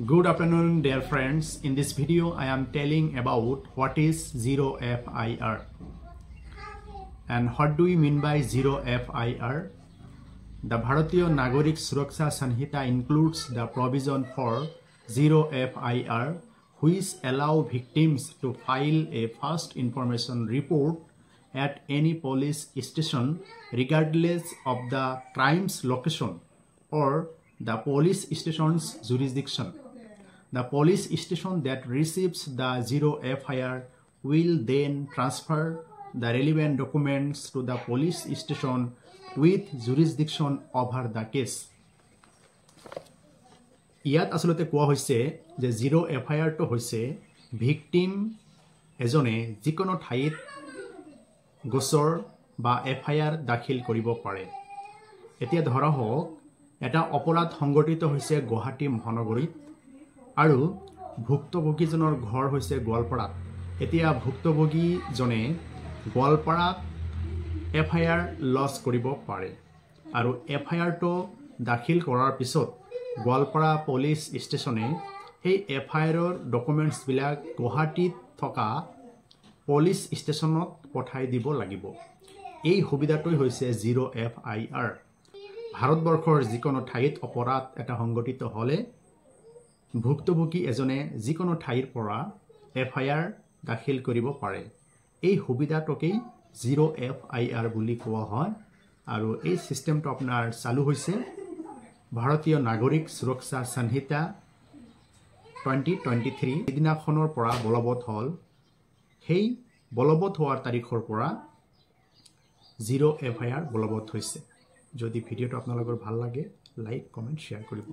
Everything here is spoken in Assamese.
Good afternoon, dear friends. In this video, I am telling about what is Zero FIR and what do we mean by Zero FIR. The Bharatiya Nagarik Suraksha Sanhita includes the provision for Zero FIR, which allow victims to file a first information report at any police station regardless of the crime's location or the police station's jurisdiction. The police station that receives the Zero FIR will then transfer the relevant documents to the police station with jurisdiction over the case. ইয়াত আসলতে কোৱা হৈছে যে জিৰো এফআইআৰ টো হৈছে ভিকটিম এজনে যিকোনো ঠাইত গোচৰ বা এফআইআৰ দাখিল কৰিব পাৰে। এতিয়া ধৰা হোক এটা অপৰাধ সংঘটিত হৈছে গুৱাহাটী মহানগৰীত আৰু ভুক্তভোগীজনৰ ঘৰ হৈছে গোৱালপাৰাত। এতিয়া ভুক্তভোগীজনে গোৱালপাৰাত এফআইআৰ লজ কৰিব পাৰে আৰু এফআইআৰ টো দাখিল কৰাৰ পিছত গোৱালপাৰা পুলিচ ষ্টেচনে সেই এফআইআৰৰ ডকুমেণ্টছ বিলাক গুৱাহাটীত থকা পুলিচ ষ্টেচনত পঠাই দিব লাগিব। এই সুবিধাটোই হৈছে জিৰো এফআইআৰ। ভাৰতবৰ্ষৰ যিকোনো ঠাইত অপৰাধ এটা সংঘটিত হলে ভুক্তভোগী এজনে যিকোনো ঠাইৰ পৰা এফআইআৰ দাখিল কৰিব পাৰে। এই সুবিধাটোকেই জিৰো এফআইআৰ বুলি কোৱা হয় আৰু এই সিস্টেমটো আপোনাৰ চালু হৈছে ভাৰতীয় নাগৰিক সুৰক্ষা সংহিতা 2023 দিনাখনৰ পৰা বলবৎ হল। সেই বলবৎ হোৱাৰ তাৰিখৰ পৰা জিৰো এফআইআৰ বলবৎ হৈছে। যদি ভিডিঅ'টো আপোনালোকৰ ভাল লাগে লাইক কমেন্ট শেয়াৰ কৰিব।